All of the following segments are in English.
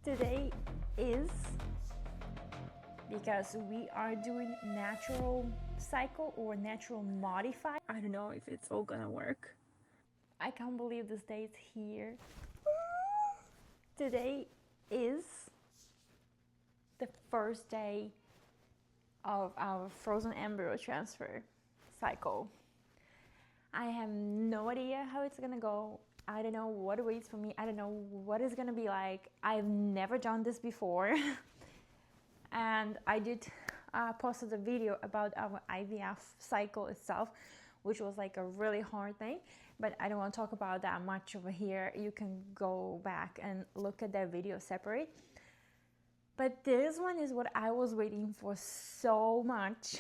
Today is because we are doing natural cycle or natural modify. I don't know if it's all gonna work. I can't believe this day is here. Today is the first day of our frozen embryo transfer cycle. I have no idea how it's gonna go. I don't know what awaits for me. I don't know what it's gonna be like. I've never done this before. And I did posted a video about our IVF cycle itself, which was like a really hard thing, but I don't want to talk about that much over here. You can go back and look at that video separate. But this one is what I was waiting for so much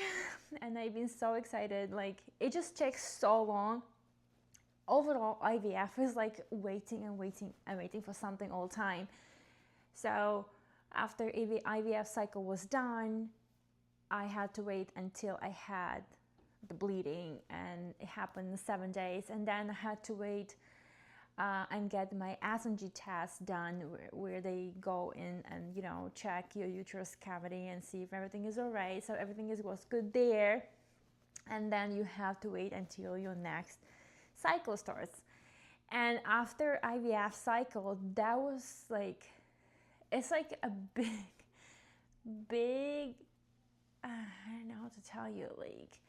and I've been so excited. Like, it just takes so long. Overall, IVF is like waiting and waiting and waiting for something all the time. So after IVF cycle was done, I had to wait until I had the bleeding, and it happened in 7 days. And then I had to wait and get my SNG test done, where they go in and, you know, check your uterus cavity and see if everything is all right. So everything was good there. And then you have to wait until your next cycle starts. And after IVF cycle, that was like, it's like a big, I don't know how to tell you, like,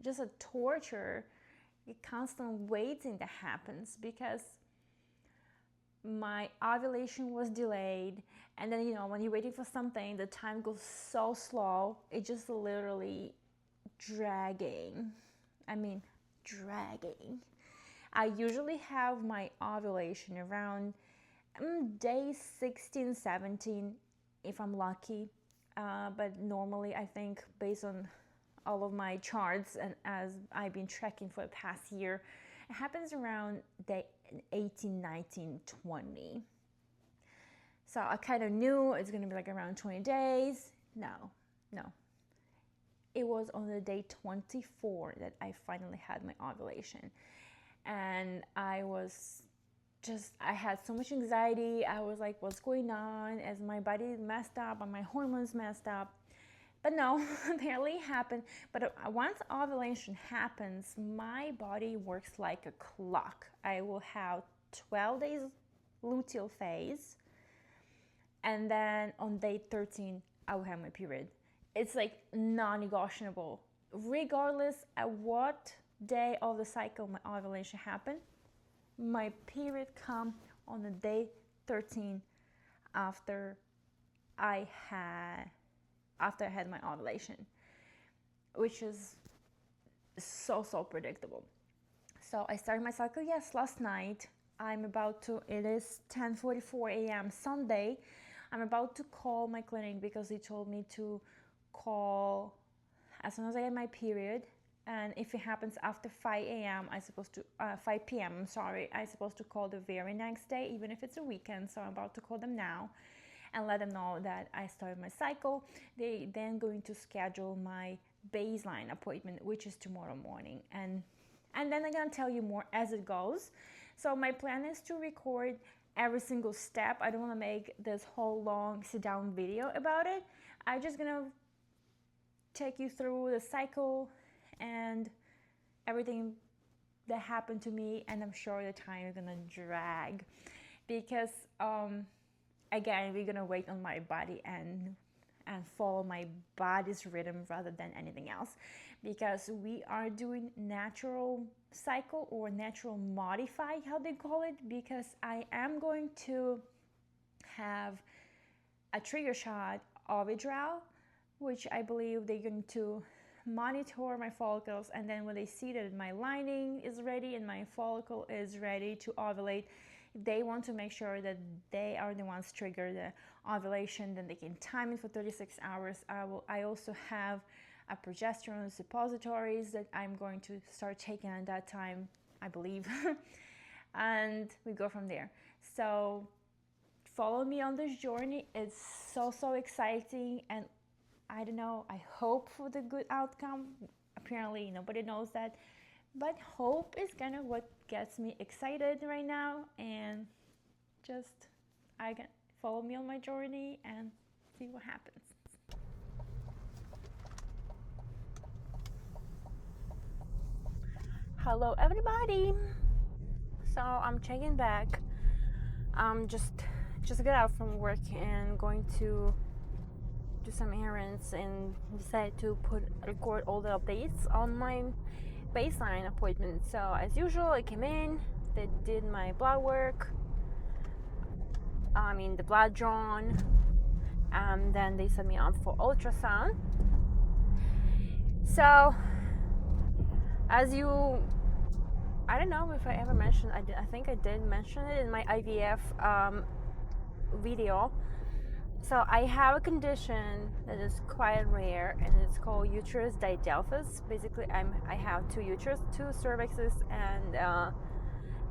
just a torture, a constant waiting that happens, because my ovulation was delayed. And then, you know, when you're waiting for something, the time goes so slow. It just literally dragging. I usually have my ovulation around day 16, 17, if I'm lucky. But normally, I think, based on all of my charts and as I've been tracking for the past year, it happens around day 18, 19, 20. So I kind of knew it's going to be like around 20 days. No. It was on the day 24 that I finally had my ovulation. And I had so much anxiety. I was like, what's going on? As my body messed up and my hormones messed up. But no, apparently it happened. But once ovulation happens, my body works like a clock. I will have 12 days luteal phase. And then on day 13, I will have my period. It's like non-negotiable. Regardless at what day of the cycle my ovulation happened, my period come on the day 13 after I had my ovulation, which is so predictable. So I started my cycle, yes, last night. It is 10:44 a.m. Sunday. I'm about to call my clinic because they told me to call as soon as I get my period. And if it happens after 5 p.m., I'm supposed to call the very next day, even if it's a weekend. So I'm about to call them now and let them know that I started my cycle. They then going to schedule my baseline appointment, which is tomorrow morning. And then I'm gonna tell you more as it goes. So my plan is to record every single step. I don't want to make this whole long sit down video about it. I'm just gonna take you through the cycle and everything that happened to me, and I'm sure the time is gonna drag because again, we're gonna wait on my body and follow my body's rhythm rather than anything else, because we are doing natural cycle or natural modify, how they call it, because I am going to have a trigger shot of Evidral, which I believe they're going to monitor my follicles, and then when they see that my lining is ready and my follicle is ready to ovulate, they want to make sure that they are the ones trigger the ovulation. Then they can time it for 36 hours. I also have a progesterone suppositories that I'm going to start taking at that time, I believe. And we go from there. So follow me on this journey. It's so exciting, and I don't know, I hope for the good outcome. Apparently nobody knows that, but hope is kind of what gets me excited right now, and just I can follow me on my journey and see what happens. Hello everybody. So I'm checking back. Just got out from work and going to do some errands and decided to record all the updates on my baseline appointment. So as usual, I came in, they did my blood work, the blood drawn, and then they sent me up for ultrasound. So I don't know if I ever mentioned, I think I did mention it in my IVF video. So I have a condition that is quite rare, and it's called uterus didelphys. Basically, I have two uterus, two cervixes, and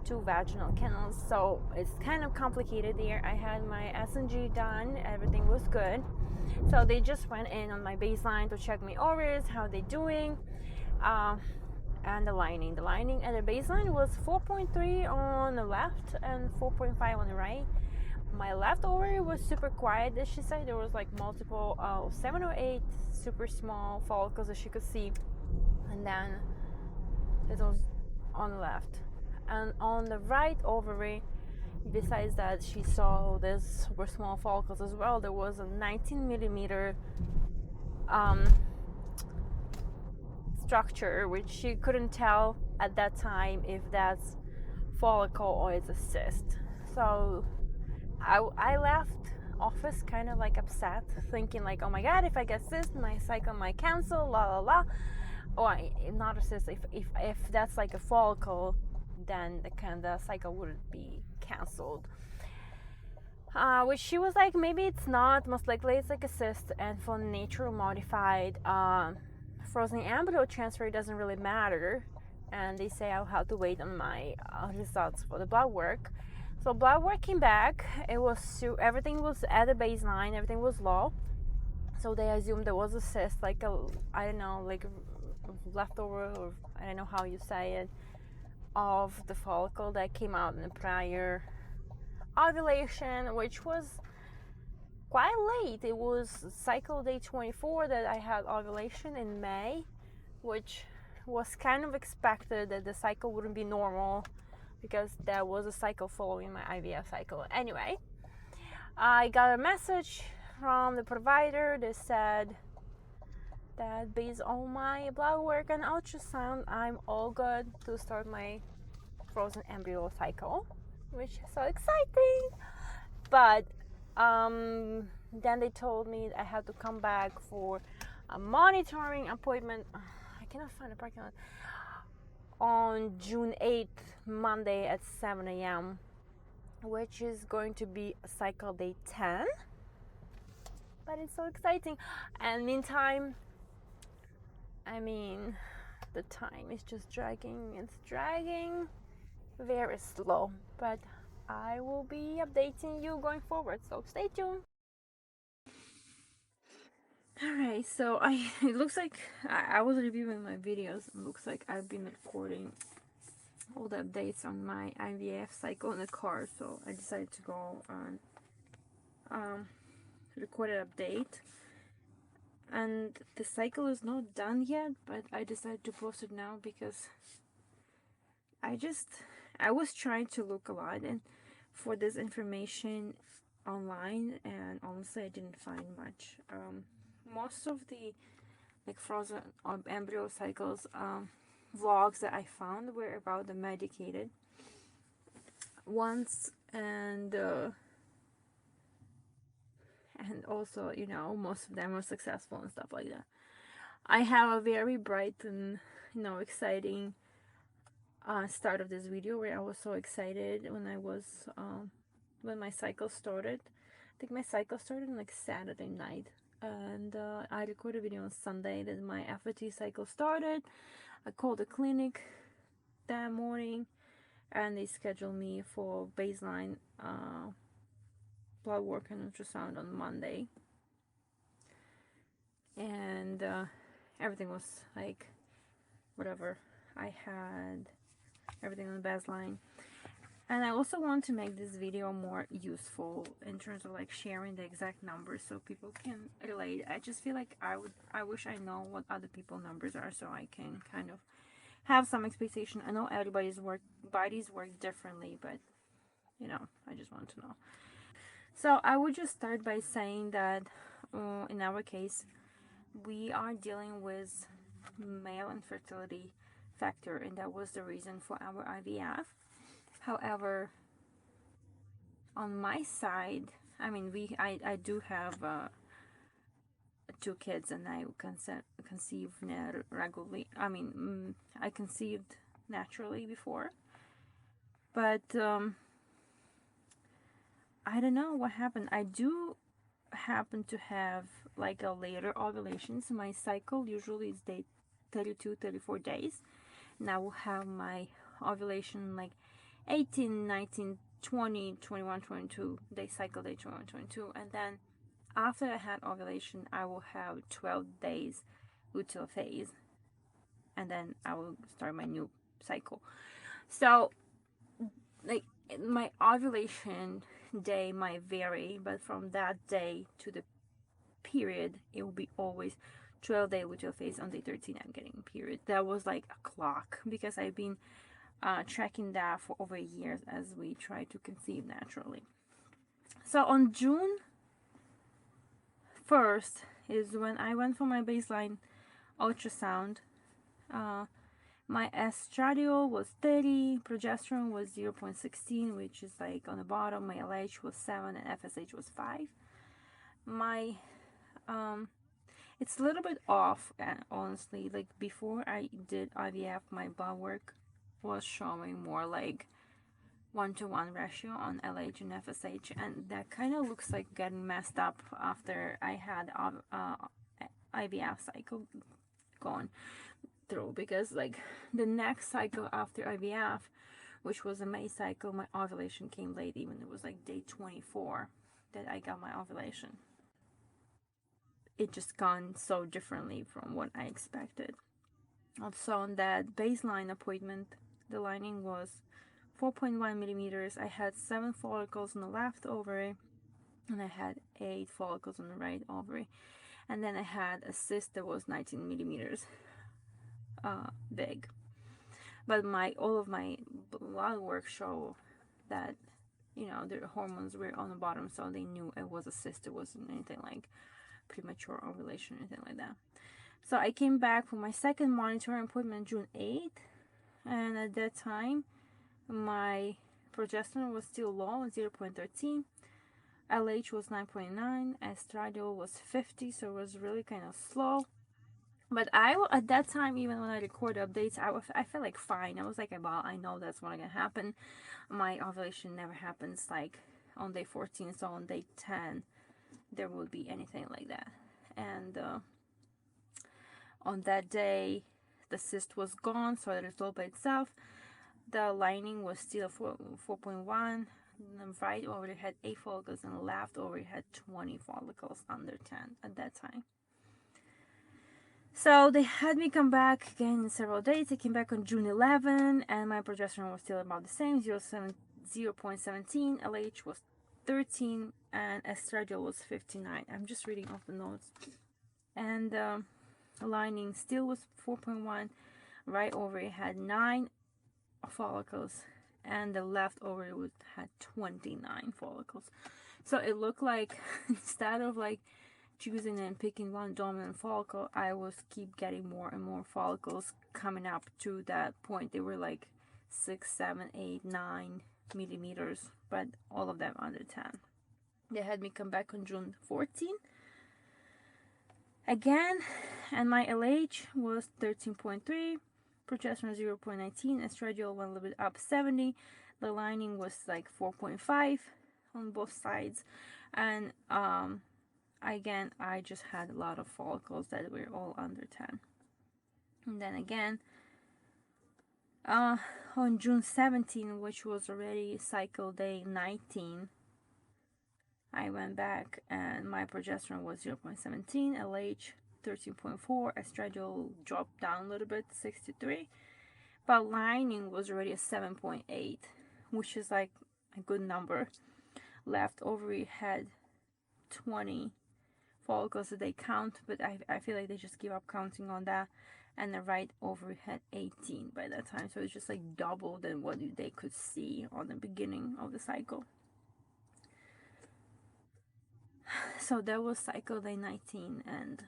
two vaginal canals. So it's kind of complicated there. I had my S&G done, everything was good. So they just went in on my baseline to check my ovaries, how they doing, and the lining. The lining at the baseline was 4.3 on the left and 4.5 on the right. My left ovary was super quiet, as she said. There was like multiple 7 or 8 super small follicles that she could see, and then it was on the left. And on the right ovary, besides that, she saw these super small follicles as well. There was a 19 millimeter structure, which she couldn't tell at that time if that's follicle or it's a cyst. So I left office kind of like upset, thinking like, oh my god, if I get cyst, my cycle might cancel, la la la. Or not a cyst, if that's like a follicle, then the cycle wouldn't be canceled. Which she was like, maybe it's not, most likely it's like a cyst, and for natural modified frozen embryo transfer, it doesn't really matter. And they say I'll have to wait on my results for the blood work. So blood work came back. It was everything was at the baseline. Everything was low. So they assumed there was a cyst, like I don't know, like leftover, or I don't know how you say it, of the follicle that came out in the prior ovulation, which was quite late. It was cycle day 24 that I had ovulation in May, which was kind of expected that the cycle wouldn't be normal because there was a cycle following my IVF cycle. Anyway, I got a message from the provider that said that based on my blood work and ultrasound, I'm all good to start my frozen embryo cycle, which is so exciting. But then they told me I had to come back for a monitoring appointment. I cannot find a parking lot. On June 8th, Monday at 7 a.m., which is going to be cycle day 10. But it's so exciting. And meantime, the time is just dragging. It's dragging very slow. But I will be updating you going forward, so stay tuned. Alright, so it looks like I was reviewing my videos. It looks like I've been recording all the updates on my IVF cycle in the car, so I decided to go on record an update. And the cycle is not done yet, but I decided to post it now because I was trying to look a lot and for this information online, and honestly I didn't find much. Most of the like frozen embryo cycles vlogs that I found were about the medicated ones, and also, you know, most of them were successful and stuff like that. I have a very bright and, you know, exciting start of this video where I was so excited when my cycle started. I think my cycle started on like Saturday night, and I recorded a video on Sunday that my FET cycle started. I called the clinic that morning and they scheduled me for baseline blood work and ultrasound on Monday, and everything was like whatever. I had everything on the baseline. And I also want to make this video more useful in terms of like sharing the exact numbers so people can relate. I just feel like I wish I know what other people's numbers are so I can kind of have some expectation. I know everybody's bodies work differently, but you know, I just want to know. So I would just start by saying that in our case, we are dealing with male infertility factor, and that was the reason for our IVF. However, on my side, I mean, I do have two kids, and I conceived regularly. I mean, I conceived naturally before, but I don't know what happened. I do happen to have like a later ovulation, so my cycle usually is day 32, 34 days, and I will have my ovulation like 18, 19, 20, 21, 22 day cycle, day 21, 22, and then after I had ovulation, I will have 12 days luteal phase, and then I will start my new cycle. So, like, my ovulation day might vary, but from that day to the period, it will be always 12-day luteal phase. On day 13, I'm getting period. That was like a clock because I've been tracking that for over years as we try to conceive naturally. So on June 1st is when I went for my baseline ultrasound. My estradiol was 30, progesterone was 0.16, which is like on the bottom. My LH was 7 and FSH was 5. My it's a little bit off, honestly. Like before I did IVF, my blood work was showing more like 1-to-1 ratio on LH and FSH, and that kind of looks like getting messed up after I had IVF cycle going through, because like the next cycle after IVF, which was a May cycle, my ovulation came late. Even it was like day 24 that I got my ovulation. It just gone so differently from what I expected. Also on that baseline appointment, the lining was 4.1 millimeters. I had 7 follicles on the left ovary, and I had 8 follicles on the right ovary, and then I had a cyst that was 19 millimeters big. But all of my blood work show that, you know, the hormones were on the bottom, so they knew it was a cyst. It wasn't anything like premature ovulation or anything like that. So I came back for my second monitoring appointment June 8th, and at that time my progesterone was still low, 0.13. LH was 9.9, estradiol was 50, so it was really kind of slow. But at that time, even when I record updates, I felt like fine. I was like, well, I know that's what's gonna happen. My ovulation never happens like on day 14, so on day 10 there would be anything like that. And on that day, the cyst was gone, so it resolved by itself. The lining was still 4.1. The right ovary had 8 follicles, and the left ovary had 20 follicles under 10 at that time. So they had me come back again in several days. I came back on June 11, and my progesterone was still about the same, 0.17. LH was 13, and estradiol was 59. I'm just reading off the notes. And lining still was 4.1. Right ovary had 9 follicles, and the left ovary had 29 follicles. So it looked like instead of like choosing and picking one dominant follicle, I was keep getting more and more follicles coming up to that point. They were like 6, 7, 8, 9 millimeters, but all of them under 10. They had me come back on June 14 again, and my LH was 13.3, progesterone 0.19, estradiol went a little bit up 70. The lining was like 4.5 on both sides, and again, I just had a lot of follicles that were all under 10. And then again, on June 17, which was already cycle day 19, I went back and my progesterone was 0.17, LH 13.4, estradiol dropped down a little bit, 63, but lining was already a 7.8, which is like a good number. Left ovary had 20 follicles that they count, but I feel like they just give up counting on that. And the right ovary had 18 by that time, so it's just like double than what they could see on the beginning of the cycle. So that was cycle day 19, and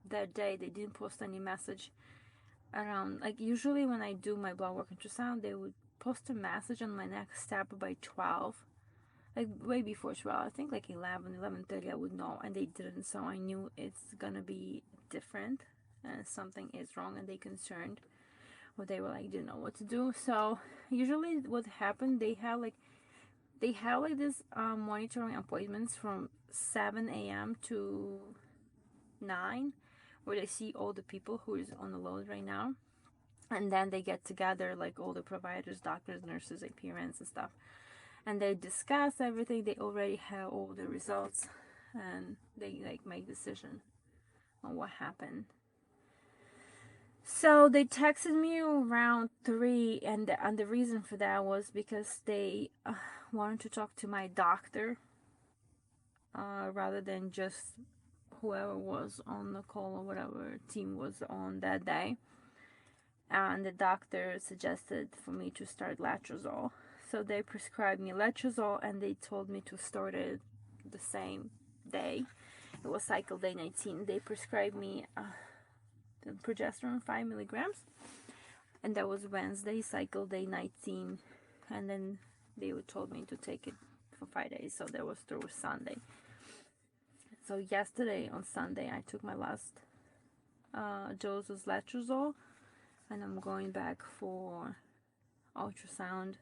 that day they didn't post any message around. Like usually when I do my blood work ultrasound, they would post a message on my next step by 12, like way before 12. I think like 11:30 I would know, and they didn't. So I knew it's gonna be different and something is wrong, and they concerned, or they were like didn't know what to do. So usually what happened, they have like this monitoring appointments from 7 a.m. to 9, where they see all the people who is on the load right now, and then they get together, like all the providers, doctors, nurses, like PRNs and stuff, and they discuss everything. They already have all the results, and they like make decision on what happened. So they texted me around 3, and the reason for that was because they wanted to talk to my doctor rather than just whoever was on the call or whatever team was on that day. And the doctor suggested for me to start letrozole. So they prescribed me letrozole, and they told me to start it the same day. It was cycle day 19. They prescribed me the progesterone 5 milligrams, and that was Wednesday, cycle day 19. And then they told me to take it for 5 days, so that was through Sunday. So yesterday on Sunday I took my last dose of letrozole, and I'm going back for ultrasound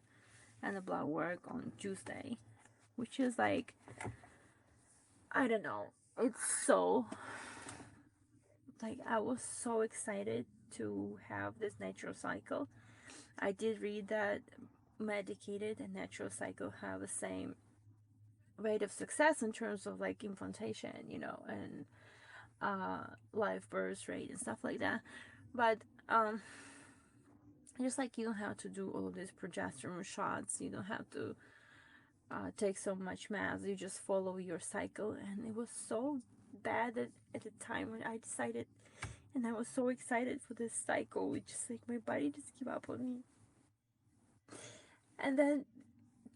and the blood work on Tuesday, which is like, I don't know, it's so, like, I was so excited to have this natural cycle. I did read that medicated and natural cycle have the same rate of success in terms of like implantation, and live birth rate and stuff like that. But just like you don't have to do all of these progesterone shots, you don't have to take so much meds, you just follow your cycle. And it was so bad that at the time when I decided, and I was so excited for this cycle, it just like my body just gave up on me. And then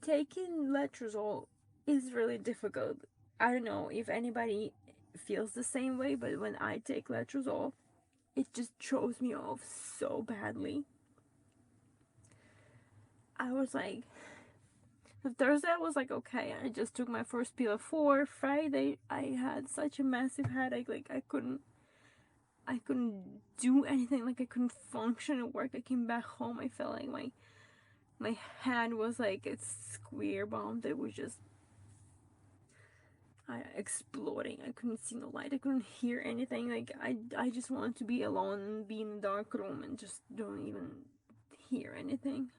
taking letrozole is really difficult. I don't know if anybody feels the same way, but when I take letrozole, it just throws me off so badly. I was like, Thursday I was like, okay, I just took my first pill at 4. Friday I had such a massive headache, like I couldn't do anything, like I couldn't function at work. I came back home, I felt like my head was like a square bomb that was just exploding. I couldn't see no light, I couldn't hear anything. Like I just wanted to be alone and be in a dark room and just don't even hear anything.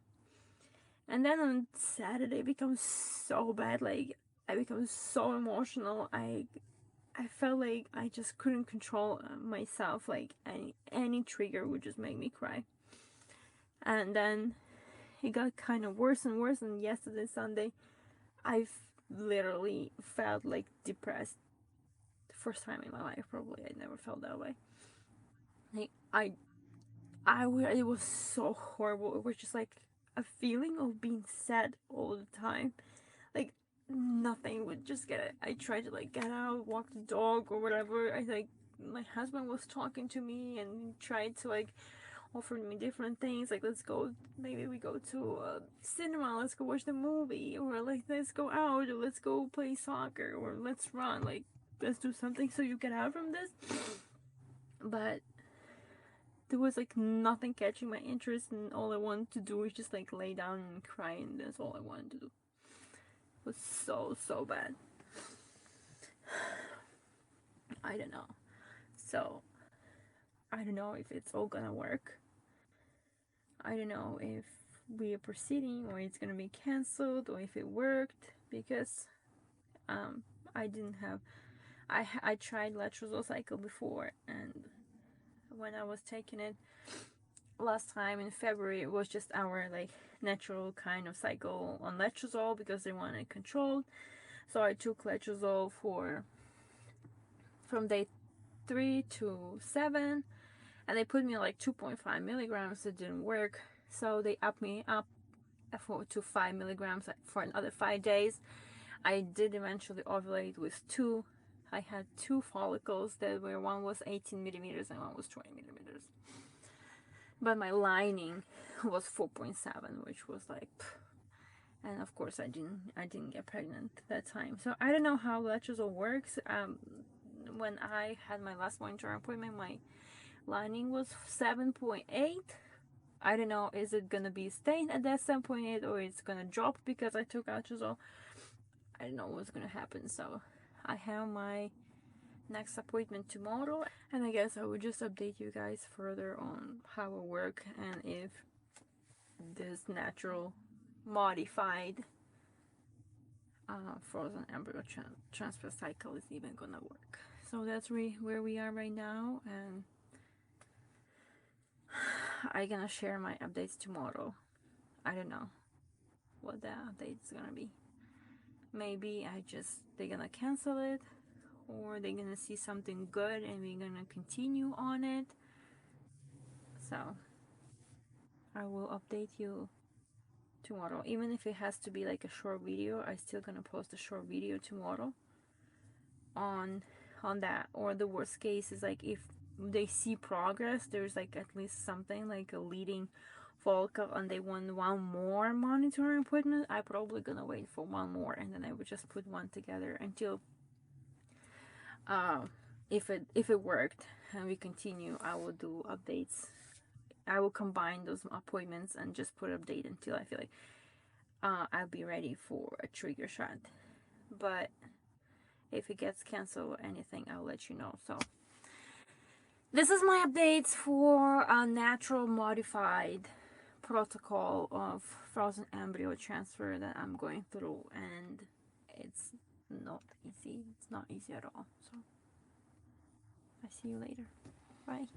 And then on Saturday it becomes so bad, like I become so emotional. I felt like I just couldn't control myself. Like any trigger would just make me cry. And then it got kind of worse and worse, and yesterday, Sunday, I literally felt like depressed. The first time in my life, probably. I never felt that way. Like it was so horrible. It was just like a feeling of being sad all the time. Like nothing would just get it. I tried to like get out, walk the dog or whatever. I like my husband was talking to me and tried to like offer me different things, like let's go, maybe we go to cinema, let's go watch the movie, or like let's go out, or let's go play soccer, or let's run, like let's do something so you get out from this. But there was like nothing catching my interest, and all I wanted to do was just like lay down and cry, and that's all I wanted to do. It was so bad. I don't know. So I don't know if it's all gonna work. I don't know if we are proceeding or it's gonna be cancelled, or if it worked, because I didn't have, I tried letrozole cycle before, and when I was taking it, last time in February, it was just our like natural kind of cycle on letrozole because they wanted it controlled. So I took letrozole for from day 3 to 7, and they put me like 2.5 milligrams. It didn't work, so they upped me up to 5 milligrams for another 5 days. I did eventually ovulate with 2. I had 2 follicles that were, one was 18 millimeters and one was 20 millimeters. But my lining was 4.7, which was like, and of course I didn't get pregnant that time. So I don't know how letrozole works. When I had my last monitoring appointment, my lining was 7.8. I don't know, is it gonna be staying at that 7.8 or it's gonna drop because I took letrozole? I don't know what's gonna happen. So I have my next appointment tomorrow, and I guess I will just update you guys further on how it works and if this natural modified frozen embryo transfer cycle is even gonna work. So that's where we are right now, and I'm gonna share my updates tomorrow. I don't know what the update is gonna be. Maybe they're gonna cancel it, or they're gonna see something good and we're gonna continue on it. So I will update you tomorrow. Even if it has to be like a short video, I still gonna post a short video tomorrow on that. Or the worst case is like if they see progress, there's like at least something like a leading follicle and they want one more monitoring appointment, I probably gonna wait for one more, and then I would just put one together until if it worked and we continue, I will do updates. I will combine those appointments and just put update until I feel like I'll be ready for a trigger shot. But if it gets canceled or anything, I'll let you know. So this is my updates for a natural modified protocol of frozen embryo transfer that I'm going through, and it's not easy. It's not easy at all. So I see you later. Bye.